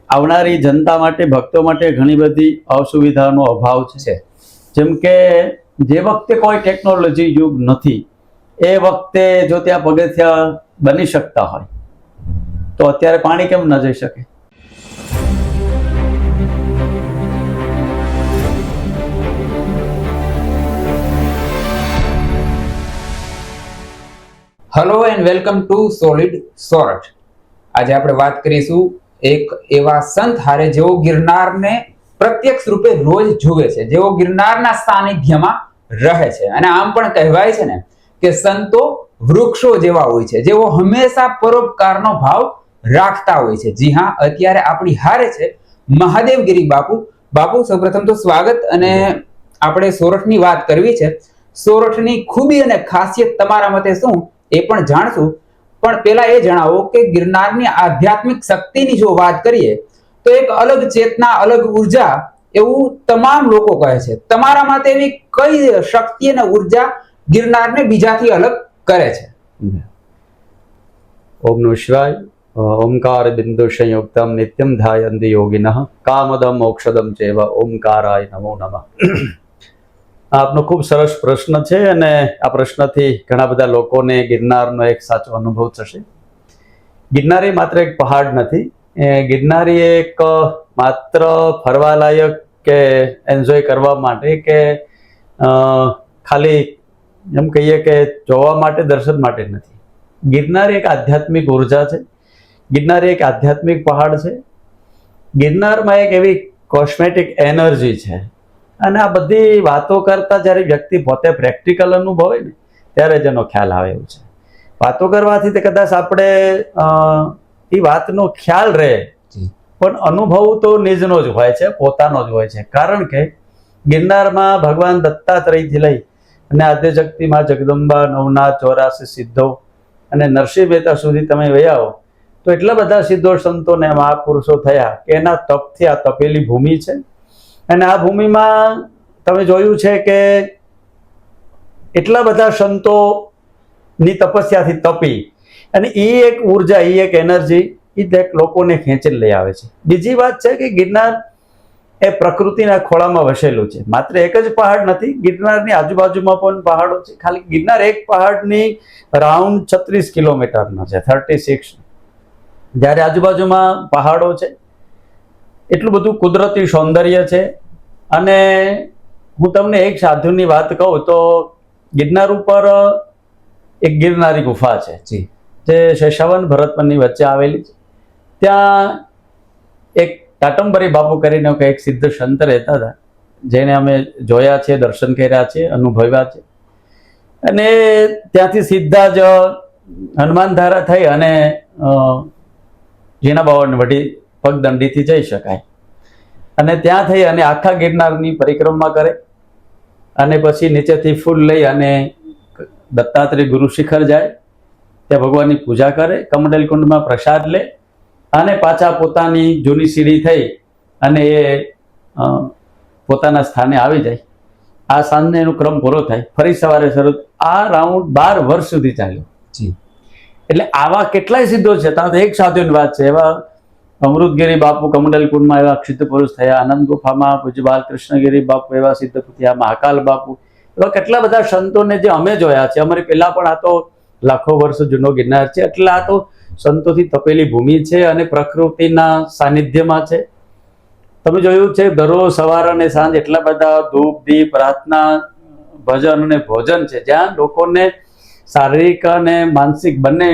આવનારી જનતા માટે, ભક્તો માટે ઘણી બધી અસુવિધાનો અભાવ છે. જેમ કે જે વખતે કોઈ ટેકનોલોજી યુગ નથી એ વખતે જો ત્યાં પગથિયા બની શકતા હોય તો અત્યારે પાણી કેમ ન જઈ શકે? Hello and welcome to solid Sorath. આજે આપણે વાત કરીશું એક એવા સંત હારે જેઓ ગિરનારને પ્રત્યક્ષ રૂપે રોજ જુએ છે, જેઓ ગિરનારના સાનિધ્યમાં રહે છે. અને આમ પણ કહેવાય છે ને કે સંતો વૃક્ષો જેવા હોય છે, જેઓ હંમેશા પરોપકારનો ભાવ રાખતા હોય છે. જી હા, અત્યારે આપણી હારે છે મહાદેવગીરી બાપુ. બાપુ, સૌપ્રથમ તો સ્વાગત. અને આપણે સોરઠની વાત કરવી છે. સોરઠની ખૂબી અને ખાસિયત તમારા મતે શું એ પણ જાણશું, પણ પેલા એ જણાવો કે ગિરનારની આધ્યાત્મિક શક્તિની જો વાત કરીએ તો એક અલગ ચેતના, અલગ ઉર્જા એવું તમામ લોકો કહે છે. તમારા માટે એવી કઈ શક્તિ અને ઉર્જા ગિરનારને બીજાથી અલગ કરે છે? ઓમ નમઃ શિવાય. ઓમકાર બિંદુ સંયુક્તમ નિત્યમ ધ્યાયન્તિ યોગિનઃ કામદમ મોક્ષદમ ચૈવ ઓમકારાય નમો નમઃ. આપનો ખૂબ સરસ પ્રશ્ન છે અને આ પ્રશ્નથી ઘણા બધા લોકોને ગિરનારનો એક સાચો અનુભવ થશે. ગિરનાર એ માત્ર એક પહાડ નથી. ગિરનારી એક માત્ર ફરવાલાયક કે એન્જોય કરવા માટે કે ખાલી એમ કહીએ કે જોવા માટે, દર્શન માટે નથી. ગિરનાર એક આધ્યાત્મિક ઉર્જા છે. ગિરનાર એક આધ્યાત્મિક પહાડ છે. ગિરનારમાં એક એવી કોસ્મેટિક એનર્જી છે. અને આ બધી વાતો કરતા જ્યારે વ્યક્તિ પોતે પ્રેક્ટિકલ અનુભવે ને ત્યારે જ એનો ખ્યાલ આવે એવું છે. વાતો કરવાથી તે કદાચ આપણે એ વાતનો ખ્યાલ રહે, પણ અનુભવ તો નિજનો જ હોય છે, પોતાનો જ હોય છે. કારણ કે ગિરનારમાં ભગવાન દત્તાત્રેયથી લઈ અને આદ્યશક્તિમાં જગદંબા, નવનાથ, 84 સિદ્ધો અને નરસિંહ મહેતા સુધી તમે વહી આવો તો એટલા બધા સિદ્ધો, સંતો ને મહાપુરુષો થયા કે એના તપથી આ તપેલી ભૂમિ છે. અને આ ભૂમિમાં તમે જોયું છે કે એટલા બધા સંતોની તપસ્યાથી તપી અને એ એક ઉર્જા, એ એક એનર્જી એ દરેક લોકોને ખેંચીને લઈ આવે છે. બીજી વાત છે કે ગિરનાર એ પ્રકૃતિના ખોળામાં વસેલું છે. માત્ર એક જ પહાડ નથી, ગિરનારની આજુબાજુમાં પણ પહાડો છે. ખાલી ગિરનાર એક પહાડની રાઉન્ડ 36 કિલોમીટરનો છે, 36. જ્યારે આજુબાજુમાં પહાડો છે, એટલું બધું કુદરતી સૌંદર્ય છે. અને હું તમને એક સાધુની વાત કહું તો ગિરનાર ઉપર એક ગિરનારી ગુફા છે જે શેષાવન ભરતપરની વચ્ચે આવેલી છે. ત્યાં એક ટાટંબરી બાપુ કરીને એક સિદ્ધ સંત રહેતા હતા, જેને અમે જોયા છે, દર્શન કર્યા છે, અનુભવ્યા છે. અને ત્યાંથી સીધા જ હનુમાનધારા થઈ અને જીના બાવન વડી પગદંડીથી જઈ શકાય. અને ત્યાં થઈ અને આખા ગિરનારની પરિક્રમા કરે અને પછી નીચેથી ફૂલ લઈ અને દત્તાત્રેય ગુરુ શિખર જાય, ત્યાં ભગવાનની પૂજા કરે, કમંડલ કુંડમાં પ્રસાદ લે અને પાછા પોતાની જૂની સીડી થઈ અને એ પોતાના સ્થાને આવી જાય. આ સાંજને એનો ક્રમ પૂરો થાય, ફરી સવારે શરૂ. આ રાઉન્ડ 12 વર્ષ સુધી ચાલ્યો. એટલે આવા કેટલાય સિદ્ધો છે. ત્યાં તો એક સાધુની વાત છે, એવા અમૃતગીરી બાપુ કમંડલ કુંડમાં એવા સિદ્ધ પુરુષ થયા, આનંદ ગુફામાં પૂજ્ય બાલકૃષ્ણગીરી બાપુ એવા સિદ્ધ થયા, મહાકાલ બાપુ એવા કેટલા બધા સંતોને જે અમે જોયા છે. અમારી પહેલા પણ આ તો લાખો વર્ષ જૂનો ગિરનાર છે. એટલે આ તો સંતોથી તપેલી ભૂમિ છે અને પ્રકૃતિના સાનિધ્યમાં છે. તમે જોયું છે દરરોજ સવાર અને સાંજ એટલા બધા ધૂપ, દીપ, પ્રાર્થના, ભજન અને ભોજન છે, જ્યાં લોકોને શારીરિક અને માનસિક બંને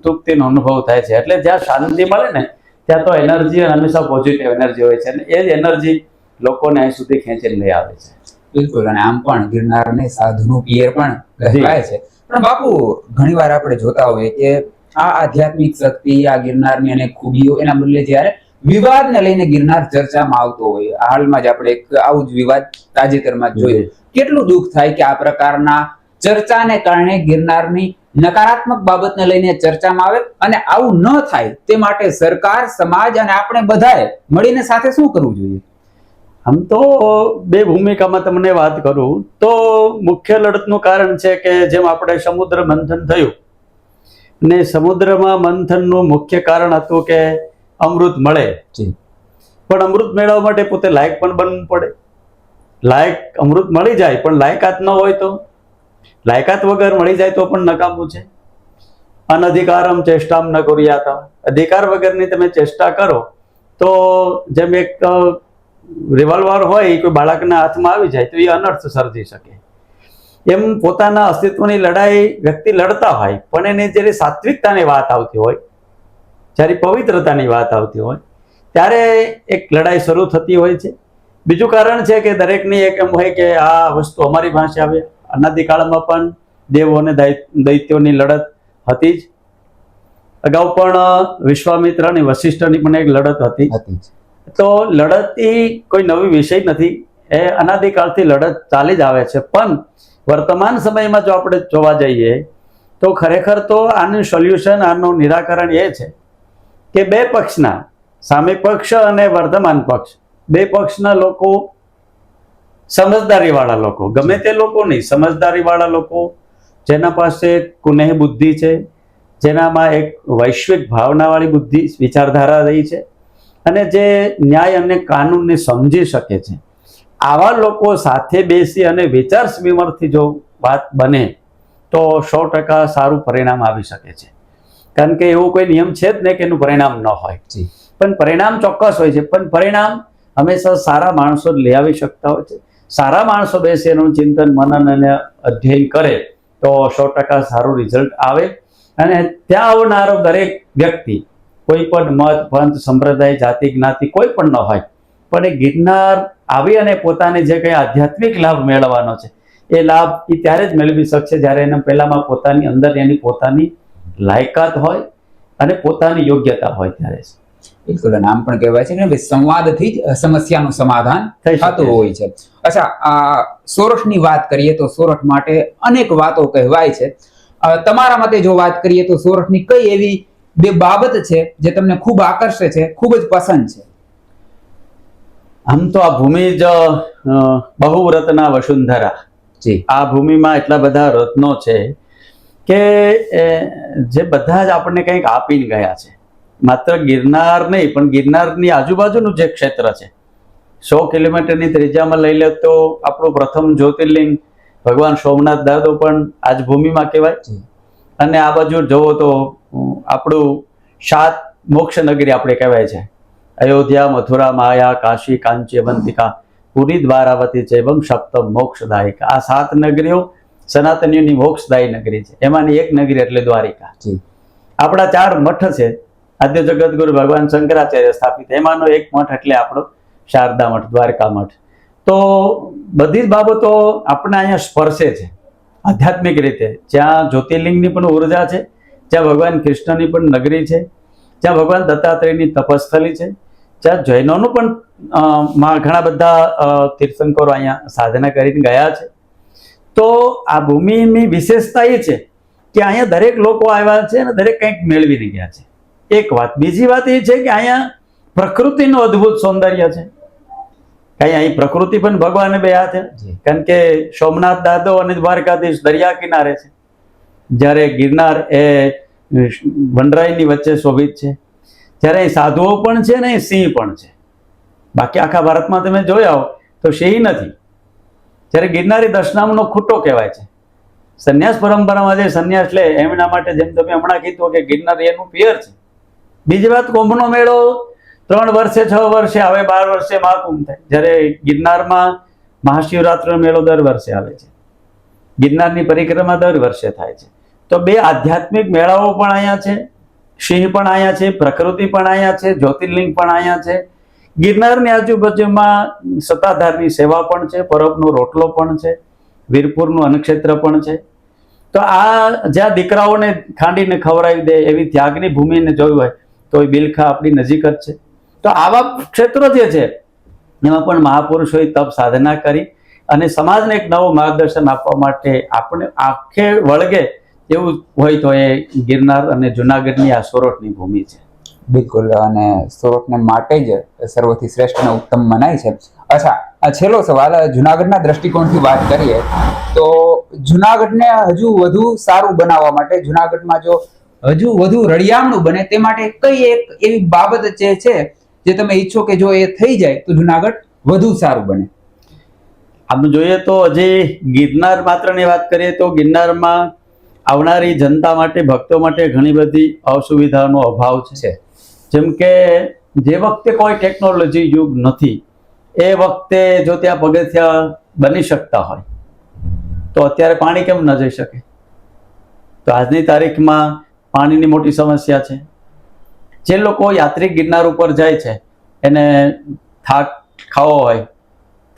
તૃપ્તિનો અનુભવ થાય છે. એટલે જ્યાં શાંતિ મળે ને ત્યાં તો એનર્જી હંમેશા પોઝિટિવ એનર્જી હોય છે અને એ જ એનર્જી લોકોને અહીં સુધી ખેંચીને લઈ આવે છે. બિલકુલ. અને આમ પણ ગિરનારને સાધુનું પિયર પણ કહેવાય છે. પણ બાપુ, ઘણીવાર આપણે જોતા હોઈએ કે આ આધ્યાત્મિક શક્તિ, આ ગિરનારની અને ખૂબીઓ, એના બદલે જ્યારે વિવાદને લઈને ગિરનાર ચર્ચામાં આવતો હોય, હાલમાં જ આપણે એક આવું જ વિવાદ તાજેતરમાં જ જોયું. કેટલું દુઃખ થાય કે આ પ્રકારના ચર્ચાને કારણે ગિરનારની નકારાત્મક બાબતને લઈને ચર્ચામાં આવે. અને આવું ન થાય તે માટે સરકાર, સમાજ અને આપણે બધાએ મળીને સાથે શું કરવું જોઈએ? આમ તો બે ભૂમિકામાં તમને વાત કરું તો મુખ્ય લડતનું કારણ છે કે જેમ આપણે સમુદ્ર મંથન થયું ને સમુદ્રમાં મંથનનું મુખ્ય કારણ હતું કે અમૃત મળે, જી પણ અમૃત મેળવવા માટે પોતે લાયક પણ બનવું પડે. લાયક અમૃત મળી જાય પણ લાયકાત ન હોય તો, લાયકાત વગર મળી જાય તો પણ નકામું છે. અનધિકારમ ચેષ્ટામ ન કુર્યાત, અધિકાર વગરની તમે ચેષ્ટા કરો તો જેમ એક રિવોલ્વર હોય કોઈ બાળકના હાથમાં આવી જાય તો એ અનર્થ સર્જી શકે. એમ પોતાના અસ્તિત્વની લડાઈ વ્યક્તિ લડતા હોય પણ એને જ્યારે સાત્વિકતાની વાત આવતી હોય, જ્યારે પવિત્રતાની વાત આવતી હોય ત્યારે એક લડાઈ શરૂ થતી હોય છે. બીજું કારણ છે કે દરેકની એક એમ હોય કે આ વસ્તુ અમારી પાસે આવે. અનાદિકાળમાં પણ દેવો અને દૈત્યોની લડત હતી જ. અગાઉ પણ વિશ્વામિત્ર અને વશિષ્ઠની પણ એક લડત હતી. તો લડત એ કોઈ નવી વિષય નથી, એ અનાદિકાળથી લડત ચાલી જ આવે છે. પણ વર્તમાન સમયમાં જો આપણે જોવા જઈએ તો ખરેખર તો આનું સોલ્યુશન, આનું નિરાકરણ એ છે કે બે પક્ષના, સામે પક્ષ અને વર્તમાન પક્ષ, બે પક્ષના લોકો, સમજદારીવાળા લોકો, ગમે તે લોકો નહીં, સમજદારીવાળા લોકો, જેના પાસે કુનેહ બુદ્ધિ છે, જેનામાં એક વૈશ્વિક ભાવનાવાળી બુદ્ધિ, વિચારધારા રહી છે અને જે ન્યાય અને કાનૂનને સમજી શકે છે, આવા લોકો સાથે બેસી અને વિચાર વિમર્શથી જો વાત બને તો 100% સારું પરિણામ આવી શકે છે. કારણ કે એવું કોઈ નિયમ છે જ નહીં કે એનું પરિણામ ન હોય, પણ પરિણામ ચોક્કસ હોય છે. પણ પરિણામ હંમેશા સારા માણસો જ લઈ આવી શકતા હોય છે. સારા માણસો બેસે એનું ચિંતન મનન અને અધ્યયન કરે તો 100% સારું રિઝલ્ટ આવે. અને ત્યાં આવનારો દરેક વ્યક્તિ, કોઈ પણ મત, પંથ, સંપ્રદાય, જાતિ, જ્ઞાતિ કોઈ પણ ન હોય, પણ એ ગિરનાર આવી અને પોતાને જે કંઈ આધ્યાત્મિક લાભ મેળવવાનો છે એ લાભ એ ત્યારે જ મેળવી શકશે જ્યારે એને પહેલામાં પોતાની અંદર એની પોતાની લાયકાત હોય અને પોતાની યોગ્યતા હોય ત્યારે. બિલકુલ. નામ પણ કહેવાય છે કે સંવાદથી જ સમસ્યાનું સમાધાન થતું હોય છે. અચ્છા, સોરઠની વાત કરીએ તો સોરઠ માટે અનેક વાતો કહેવાય છે. તમારા મતે જો વાત કરીએ તો સોરઠની કઈ એવી બે બાબત છે જે તમને ખૂબ આકર્ષે છે, ખૂબ જ પસંદ છે? આમ તો આ ભૂમિ જ બહુરત્ના વસુંધરા. આ ભૂમિમાં એટલા બધા રત્નો છે કે જે બધા જ આપણને કંઈક આપીને ગયા છે. માત્ર ગિરનાર નહીં પણ ગિરનારની આજુબાજુનું જે ક્ષેત્ર છે, 100 કિલોમીટરની ત્રિજ્યામાં લઈ લે તો આપણું પ્રથમ જ્યોતિર્લિંગ ભગવાન સોમનાથ દાદો પણ આજ ભૂમિમાં કહેવાય. અને આ બાજુ જુઓ તો આપણું 7 મોક્ષ નગરી આપણે કહેવાય છે, અયોધ્યા, મથુરા, માયા, કાશી, કાંચી, અવંતિકા, પુરી, દ્વારાવતી છે એવમ સપ્તમ મોક્ષદાયિકા. આ 7 નગરીઓ સનાતનીઓની મોક્ષદાયી નગરી છે. એમાંની એક નગરી એટલે દ્વારિકા. આપણા 4 મઠ છે, આદ્ય જગતગુરુ ભગવાન શંકરાચાર્ય સ્થાપિત. એમાંનો એક મઠ એટલે આપણો શારદા મઠ, દ્વારકા મઠ. તો બધી જ બાબતો આપણે અહીંયા સ્પર્શે છે આધ્યાત્મિક રીતે. જ્યાં જ્યોતિર્લિંગની પણ ઉર્જા છે, જ્યાં ભગવાન કૃષ્ણની પણ નગરી છે, જ્યાં ભગવાન દત્તાત્રેયની તપસ્થલી છે, જ્યાં જૈનોનું પણ ઘણા બધા તીર્થંકરો અહીંયા સાધના કરીને ગયા છે. તો આ ભૂમિની વિશેષતા એ છે કે અહીંયા દરેક લોકો આવ્યા છે અને દરેક કંઈક મેળવીને ગયા છે. એક વાત. બીજી વાત એ છે કે અહીંયા પ્રકૃતિનું અદ્ભુત સૌંદર્ય છે. અહીં પ્રકૃતિ પણ ભગવાને બે હાથે, કારણ કે સોમનાથ દાદો અને દ્વારકાધીશ દરિયા કિનારે છે, જ્યારે ગિરનાર એ વનરાયની વચ્ચે શોભિત છે. જ્યારે અહીં સાધુઓ પણ છે ને સિંહ પણ છે. બાકી આખા ભારતમાં તમે જોયા હો તો સિંહ નથી. જ્યારે ગિરનારી દશનામનો ખૂટો કહેવાય છે. સંન્યાસ પરંપરામાં જે સંન્યાસ લે એમના માટે, જેમ તમે હમણાં કીધું કે ગિરનાર એનું પિયર છે. બીજી વાત, કુંભનો મેળો 3 વર્ષે 6 વર્ષે આવે, 12 વર્ષે મહાકુંભ થાય. જ્યારે ગિરનારમાં મહાશિવરાત્રિનો મેળો દર વર્ષે આવે છે, ગિરનારની પરિક્રમા દર વર્ષે થાય છે. તો બે આધ્યાત્મિક મેળાઓ પણ અહીંયા છે, સિંહ પણ અહીંયા છે, પ્રકૃતિ પણ અહીંયા છે, જ્યોતિર્લિંગ પણ અહીંયા છે. ગિરનારની આજુબાજુમાં સત્તાધારની સેવા પણ છે, પરબનો રોટલો પણ છે, વીરપુરનું અન્નક્ષેત્ર પણ છે. તો આ જ્યાં દીકરાઓને ખાંડીને ખવડાવી દે એવી ત્યાગની ભૂમિને જોયું હોય તો એ બિલખા આપણી નજીક જ છે. તો આવા ક્ષેત્રો જે છે એમાં પણ મહાપુરુષોએ તપ સાધના કરી અને સમાજને એક નવું માર્ગદર્શન આપવા માટે આપણે આંખે વળગે એવું હોય તો એ ગિરનાર અને જુનાગઢની આ સોરઠની ભૂમિ છે. બિલકુલ. અને સોરઠને માટે જ સર્વથી શ્રેષ્ઠ અને ઉત્તમ મનાય છે. અચ્છા, આ છેલ્લો સવાલ, જુનાગઢના દ્રષ્ટિકોણથી વાત કરીએ તો જુનાગઢને હજુ વધુ સારું બનાવવા માટે, જુનાગઢમાં જો હજુ વધુ રળિયામણું બને તે માટે કઈ એક એવી બાબત છે જે તમે ઈચ્છો કે જો એ થઈ જાય તો જુનાગઢ વધુ સારું બને? આમ જોઈએ તો હજી ગિરનાર માત્રની વાત કરીએ તો ગિરનારમાં આવનારી જનતા માટે, ભક્તો માટે ઘણી બધી અસુવિધાનો અભાવ છે. જેમ કે જે વખતે કોઈ ટેકનોલોજી યુગ નથી એ વખતે જો ત્યાં પગથિયા બની શકતા હોય તો અત્યારે પાણી કેમ ન જઈ શકે? તો આજની તારીખમાં પાણીની મોટી સમસ્યા છે. જે લોકો યાત્રિક ગિરનાર ઉપર જાય છે એને થાક ખાવો હોય,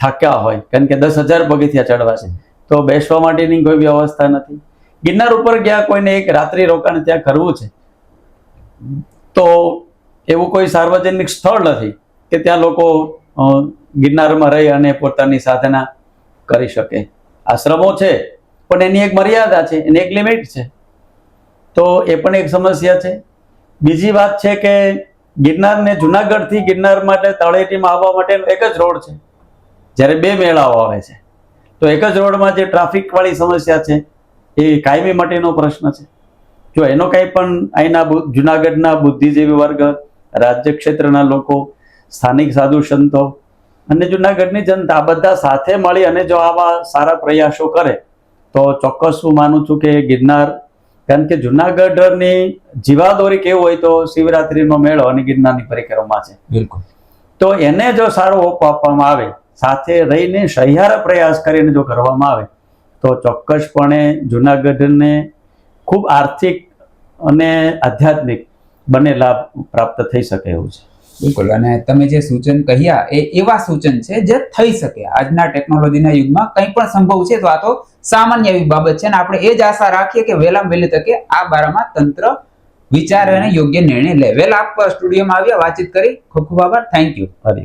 થાક્યા હોય, કારણ કે 10,000 પગથિયા ચડવા છે તો બેસવા માટેની કોઈ વ્યવસ્થા નથી. ગિરનાર ઉપર ગયા કોઈને એક રાત્રિ રોકાણ ત્યાં કરવું છે તો એવું કોઈ સાર્વજનિક સ્થળ નથી કે ત્યાં લોકો ગિરનારમાં રહી અને પોતાની સાધના કરી શકે. આશ્રમો છે પણ એની એક મર્યાદા છે, એની એક લિમિટ છે, તો એ પણ એક સમસ્યા છે. બીજી વાત છે કે ગિરનારને જુનાગઢથી ગિરનાર માટે તળેટીમાં આવવા માટેનો એક જ રોડ છે. જ્યારે 2 મેળાઓ આવે છે તો એક જ રોડમાં જે ટ્રાફિક વાળી સમસ્યા છે એ કાયમી માટેનો પ્રશ્ન છે. જો એનો કંઈ પણ અહીંના જુનાગઢના બુદ્ધિજીવી વર્ગ, રાજ્ય ક્ષેત્રના લોકો, સ્થાનિક સાધુ સંતો અને જુનાગઢની જનતા બધા સાથે મળી અને જો આવા સારા પ્રયાસો કરે તો ચોક્કસ હું માનું છું કે ગિરનાર, કારણ કે જુનાગઢની જીવાદોરી કેવું હોય તો શિવરાત્રીનો મેળો અને ગિરનારની પરિક્રમા છે. બિલકુલ. તો એને જો સારો ઓપ આપવામાં આવે, સાથે રહીને સહિયારા પ્રયાસ કરીને જો કરવામાં આવે તો ચોક્કસપણે જુનાગઢને ખૂબ આર્થિક અને આધ્યાત્મિક બંને લાભ પ્રાપ્ત થઈ શકે એવું છે. બિલકુલ. અને તમે જે સૂચન કહ્યા એ એવા સૂચન છે જે થઈ શકે. આજના ટેકનોલોજીના યુગમાં કંઈ પણ સંભવ છે તો આ તો સામાન્ય એવી બાબત છે અને આપણે એ જ આશા રાખીએ કે વહેલામાં વહેલી તકે આ બારામાં તંત્ર વિચારે અને યોગ્ય નિર્ણય લે. વહેલા આપ સ્ટુડિયોમાં આવ્યા, વાતચીત કરી, ખૂબ ખૂબ આભાર. Thank you. હરી